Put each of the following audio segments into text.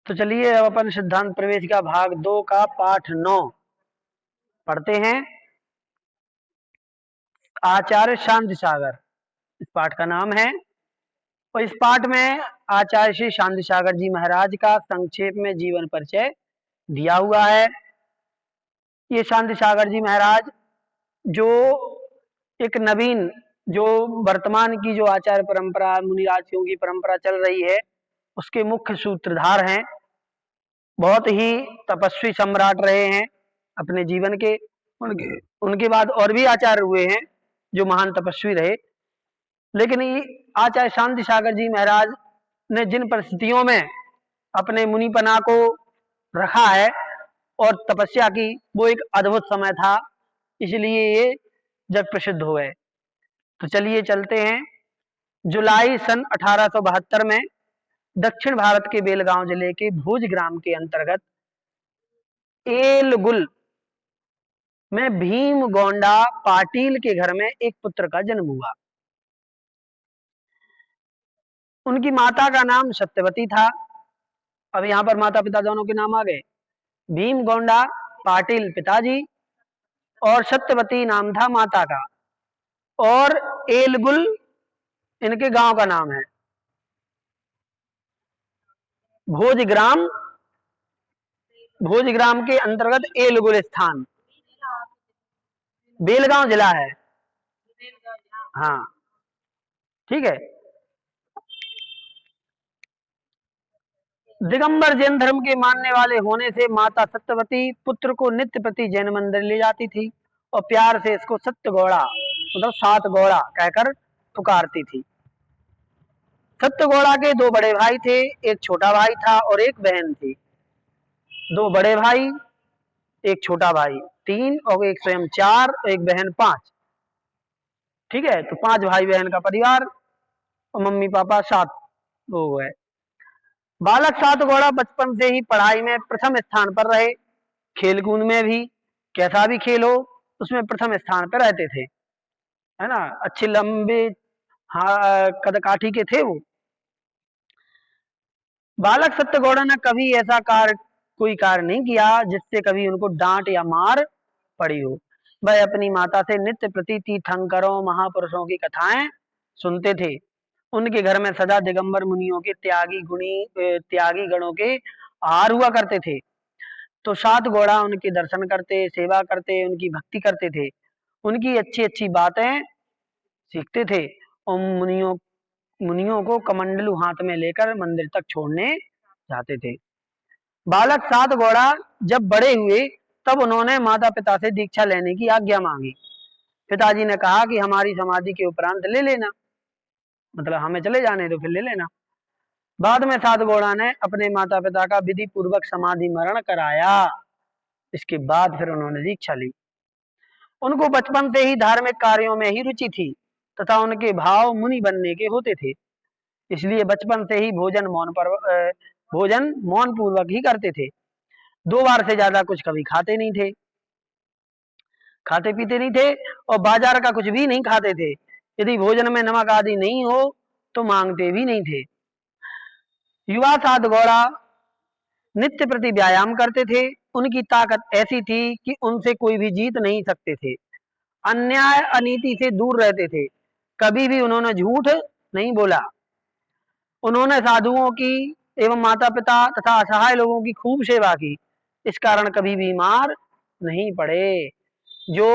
तो चलिए अब अपन सिद्धांत प्रवेश का भाग 2 का पाठ 9 पढ़ते हैं। आचार्य शांति सागर इस पाठ का नाम है, और इस पाठ में आचार्य श्री शांति सागर जी महाराज का संक्षेप में जीवन परिचय दिया हुआ है। ये शांति सागर जी महाराज जो एक नवीन, जो वर्तमान की जो आचार्य परंपरा, मुनिराजियों की परंपरा चल रही है, उसके मुख्य सूत्रधार हैं। बहुत ही तपस्वी सम्राट रहे हैं अपने जीवन के। उनके उनके बाद और भी आचार्य हुए हैं जो महान तपस्वी रहे, लेकिन ये आचार्य शांति सागर जी महाराज ने जिन परिस्थितियों में अपने मुनिपना को रखा है और तपस्या की, वो एक अद्भुत समय था, इसलिए ये जग प्रसिद्ध हो गए। तो चलिए चलते हैं। जुलाई सन 1872 में दक्षिण भारत के बेलगांव जिले के भूज ग्राम के अंतर्गत एलगुल में भीम गोंडा पाटिल के घर में एक पुत्र का जन्म हुआ। उनकी माता का नाम सत्यवती था। अब यहाँ पर माता पिता दोनों के नाम आ गए। भीम गोंडा पाटिल पिताजी और सत्यवती नाम था माता का, और एलगुल इनके गांव का नाम है। भोजग्राम, भोजग्राम के अंतर्गत एलगुल स्थान बेलगांव जिला है। हाँ, ठीक है। दिगंबर जैन धर्म के मानने वाले होने से माता सत्यवती पुत्र को नित्य प्रति जैन मंदिर ले जाती थी और प्यार से इसको सत्य गौड़ा, मतलब सात गौड़ा कहकर पुकारती थी। सत्य गौड़ा के दो बड़े भाई थे, एक छोटा भाई था और एक बहन थी। दो बड़े भाई, एक छोटा भाई, तीन, और एक स्वयं चार, और एक बहन पांच। ठीक है, तो पांच भाई बहन का परिवार, और मम्मी पापा सात लोग हैं। बालक सात गौड़ा बचपन से ही पढ़ाई में प्रथम स्थान पर रहे। खेलकूद में भी, कैसा भी खेल हो उसमें प्रथम स्थान पर रहते थे, है ना। अच्छे लंबे कद काठी के थे वो। बालक सत्यगौड़ा ने कभी ऐसा कोई कार्य नहीं किया जिससे कभी उनको डांट या मार पड़ी हो। वह अपनी माता से नित्य प्रति तीर्थंकरों महापुरुषों की कथाएं सुनते थे। उनके घर में सदा दिगंबर मुनियों के त्यागी गणों के आहार हुआ करते थे। तो सात घोड़ा उनके दर्शन करते, सेवा करते, उनकी भक्ति करते थे, उनकी अच्छी अच्छी बातें सीखते थे, और मुनियों मुनियों को कमंडलू हाथ में लेकर मंदिर तक छोड़ने जाते थे। बालक सात घोड़ा जब बड़े हुए तब उन्होंने माता पिता से दीक्षा लेने की आज्ञा मांगी। पिताजी ने कहा कि हमारी समाधि के उपरांत ले लेना, मतलब हमें चले जाने तो फिर ले लेना। बाद में सात घोड़ा ने अपने माता पिता का विधि पूर्वक समाधि मरण कराया। इसके बाद फिर उन्होंने दीक्षा ली। उनको बचपन से ही धार्मिक कार्यों में ही रुचि थी तथा उनके भाव मुनि बनने के होते थे, इसलिए बचपन से ही भोजन मौन पूर्वक ही करते थे। दो बार से ज्यादा कुछ कभी खाते नहीं थे, खाते पीते नहीं थे, और बाजार का कुछ भी नहीं खाते थे। यदि भोजन में नमक आदि नहीं हो तो मांगते भी नहीं थे। युवा सात घोड़ा नित्य प्रति व्यायाम करते थे। उनकी ताकत ऐसी थी कि उनसे कोई भी जीत नहीं सकते थे। अन्याय अनीति से दूर रहते थे, कभी भी उन्होंने झूठ नहीं बोला। उन्होंने साधुओं की एवं माता पिता तथा असहाय लोगों की खूब सेवा की, इस कारण कभी बीमार नहीं पड़े। जो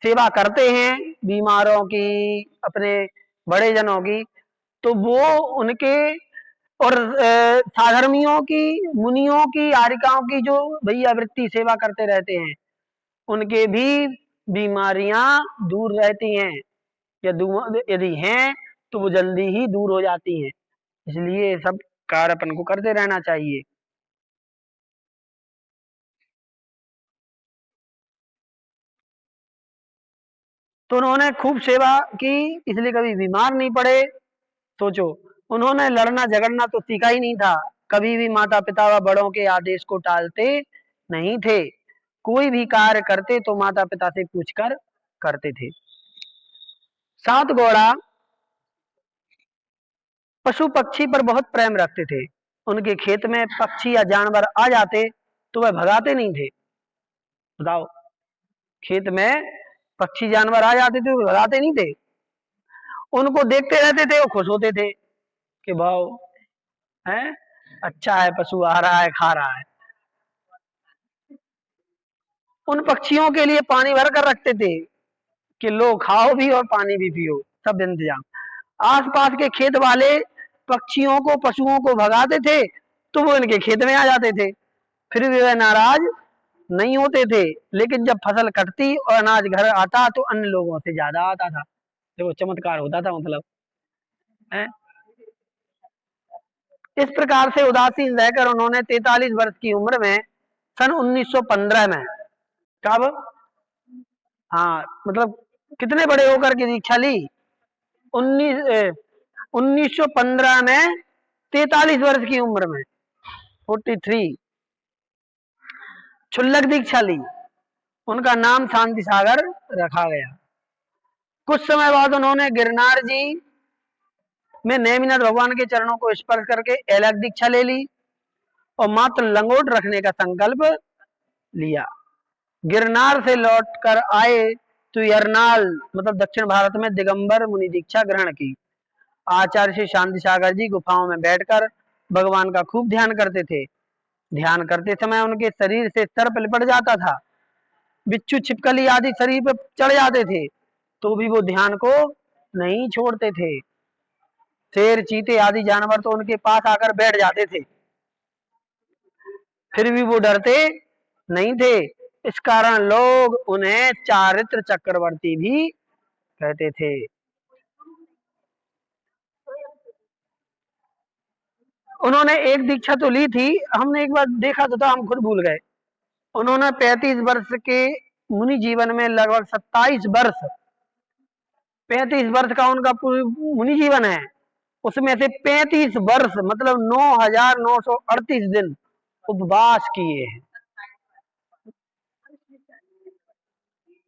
सेवा करते हैं बीमारों की, अपने बड़े जनों की, तो वो उनके और साधर्मियों की, मुनियों की, आरिकाओं की जो भैया वृत्ति सेवा करते रहते हैं, उनके भी बीमारियां दूर रहती हैं, यदि हैं तो वो जल्दी ही दूर हो जाती हैं। इसलिए सब कार्य अपन को करते रहना चाहिए। तो उन्होंने खूब सेवा की, इसलिए कभी बीमार नहीं पड़े। सोचो, उन्होंने लड़ना झगड़ना तो सीखा ही नहीं था, कभी भी माता पिता व बड़ों के आदेश को टालते नहीं थे। कोई भी कार्य करते तो माता पिता से पूछकर करते थे। सात घोड़ा पशु पक्षी पर बहुत प्रेम रखते थे। उनके खेत में पक्षी या जानवर आ जाते तो वह भगाते नहीं थे। बताओ, खेत में पक्षी जानवर आ जाते थे तो भगाते नहीं थे, उनको देखते रहते थे, वो खुश होते थे कि भाव है, अच्छा है, पशु आ रहा है, खा रहा है। उन पक्षियों के लिए पानी भर कर रखते थे कि लो खाओ भी और पानी भी पियो, सब इंतजाम। आसपास के खेत वाले पक्षियों को पशुओं को भगाते थे तो वो इनके खेत में आ जाते थे, फिर भी वह नाराज नहीं होते थे। लेकिन जब फसल कटती और अनाज घर आता तो अन्य लोगों से ज्यादा आता था। देखो चमत्कार होता था, मतलब है। इस प्रकार से उदासीन रहकर उन्होंने 43 वर्ष की उम्र में सन 1915 में, कब, हाँ मतलब कितने बड़े होकर के दीक्षा ली, 1915 में 43 वर्ष की उम्र में, 43 क्षुल्लक दीक्षा ली। उनका नाम शांति सागर रखा गया। कुछ समय बाद उन्होंने गिरनार जी में नेमिनाथ भगवान के चरणों को स्पर्श करके अलग दीक्षा ले ली और मात्र लंगोट रखने का संकल्प लिया। गिरनार से लौट कर आए तो यरनाल मतलब दक्षिण भारत में दिगंबर मुनि दीक्षा ग्रहण की। आचार्य श्री शांति सागर जी गुफाओं में बैठकर भगवान का खूब ध्यान करते थे। ध्यान करते समय उनके शरीर से सर्प लिपट जाता था, बिच्छू छिपकली आदि शरीर पर चढ़ जाते थे, तो भी वो ध्यान को नहीं छोड़ते थे। शेर चीते आदि जानवर तो उनके पास आकर बैठ जाते थे, फिर भी वो डरते नहीं थे। इस कारण लोग उन्हें चारित्र चक्रवर्ती भी कहते थे। उन्होंने एक दीक्षा तो ली थी, हमने एक बार देखा तो था, हम खुद भूल गए। उन्होंने 35 वर्ष के मुनि जीवन में लगभग 27 वर्ष, 35 वर्ष का उनका मुनि जीवन है, उसमें से 35 वर्ष मतलब 9,938 दिन उपवास किए हैं।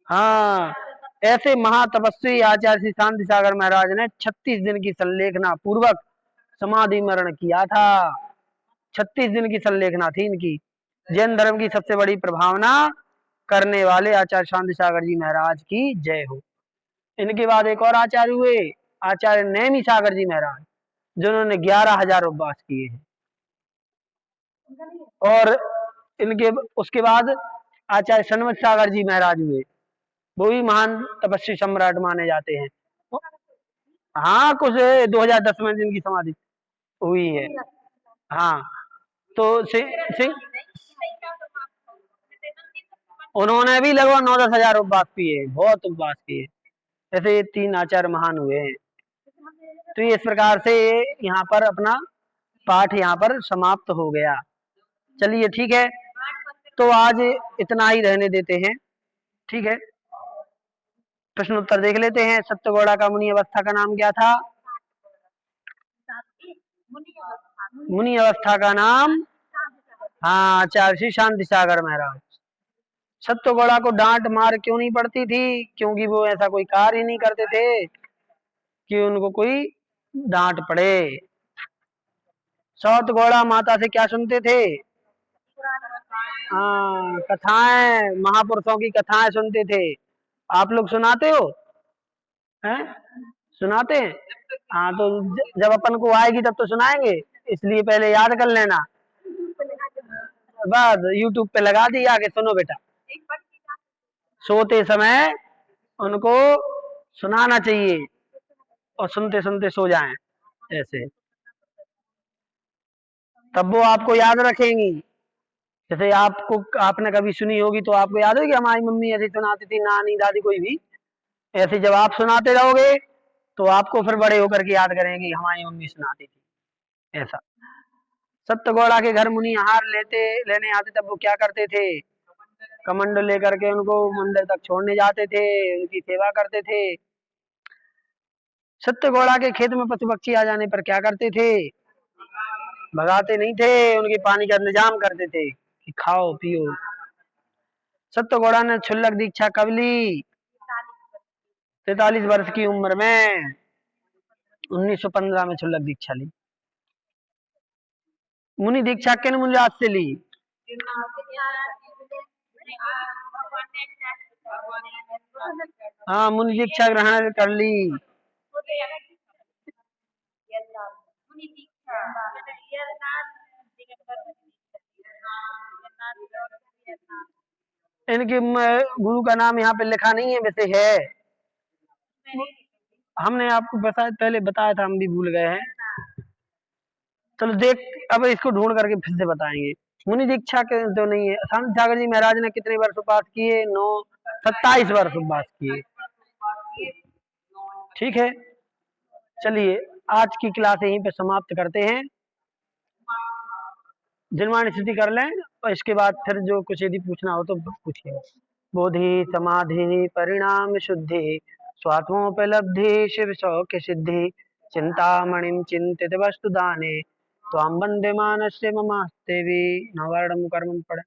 हाँ, ऐसे महातपस्वी आचार्य श्री शांति सागर महाराज ने 36 दिन की संलेखना पूर्वक समाधि मरण किया था। 36 दिन की संलेखना थी इनकी। जैन धर्म की सबसे बड़ी प्रभावना करने वाले आचार्य शांति सागर जी महाराज की जय हो। इनके बाद एक और आचार्य हुए, आचार्य नेमी सागर जी महाराज, जिन्होंने 11,000 उपवास किए हैं। और इनके उसके बाद आचार्य सनमत सागर जी महाराज हुए, वो भी महान तपस्वी सम्राट माने जाते हैं। हाँ, कुछ 2010 में जिनकी समाधि हुई है। हाँ, तो उन्होंने भी लगभग 9-10 हजार उपवास किए, बहुत उपवास किए। ऐसे ये 3 आचार्य महान हुए हैं। तो इस प्रकार से यहाँ पर अपना पाठ यहाँ पर समाप्त हो गया। चलिए ठीक है, तो आज इतना ही रहने देते हैं, ठीक है। प्रश्न उत्तर देख लेते हैं। सत्यगौड़ा का मुनि अवस्था का नाम क्या था? मुनि अवस्था का नाम, हाँ, आचार्य श्री शांति सागर महाराज। सत्यगौड़ा को डांट मार क्यों नहीं पड़ती थी? क्योंकि वो ऐसा कोई कार्य ही नहीं करते थे कि उनको कोई डांट पड़े। सत्यगौड़ा माता से क्या सुनते थे? हाँ, कथाएं, महापुरुषों की कथाएं सुनते थे। आप लोग सुनाते हो? हैं? सुनाते हैं? हाँ, तो जब अपन को आएगी तब तो सुनाएंगे, इसलिए पहले याद कर लेना। बस यूट्यूब पे लगा दी, आके सुनो बेटा। सोते समय उनको सुनाना चाहिए और सुनते सुनते सो जाएं ऐसे, तब वो आपको याद रखेंगी। जैसे आपको, आपने कभी सुनी होगी तो आपको याद होगी हमारी मम्मी ऐसी सुनाती थी, नानी दादी कोई भी। ऐसे जब आप सुनाते रहोगे तो आपको फिर बड़े होकर के याद करेंगे हमारी मम्मी सुनाती थी, ऐसा। सत्यगौड़ा के घर मुनि आहार लेने आते, तब वो क्या करते थे? कमंडल लेकर के उनको मंदिर तक छोड़ने जाते थे, उनकी सेवा करते थे। सत्यगौड़ा के खेत में पशु पक्षी आ जाने पर क्या करते थे? भगाते नहीं थे, उनके पानी का इंतजाम करते थे कि खाओ पियो। सत्यगौड़ा ने क्षुल्लक दीक्षा कब ली? 43 वर्ष की उम्र में। 1915 में क्षुल्लक दीक्षा ली। मुनि दीक्षा किन मुनिराज से ली? हाँ, मुनि दीक्षा ग्रहण कर ली। इनके गुरु का नाम यहाँ पे लिखा नहीं है, वैसे है। हमने आपको पहले बताया था, हम भी भूल गए हैं। चलो देख, अब इसको ढूंढ करके फिर से बताएंगे। मुनि दीक्षा के तो नहीं है। शांत सागर जी महाराज ने कितने वर्ष उपवास किए? 27 वर्ष उपवास किए। ठीक है, चलिए आज की क्लास यहीं पे समाप्त करते हैं। जिनवाणी स्थिति कर लें और इसके बाद फिर जो कुछ यदि पूछना हो तो पूछिए। बोधि समाधि परिणाम शुद्धि स्वात्मोपलब्धि शिव सौख्य सिद्धि चिंतामणिम चिंतित वस्तु दाने त्वां वंदे मानस्य ममास्ते भी नवर्ण कर्म पढ़े।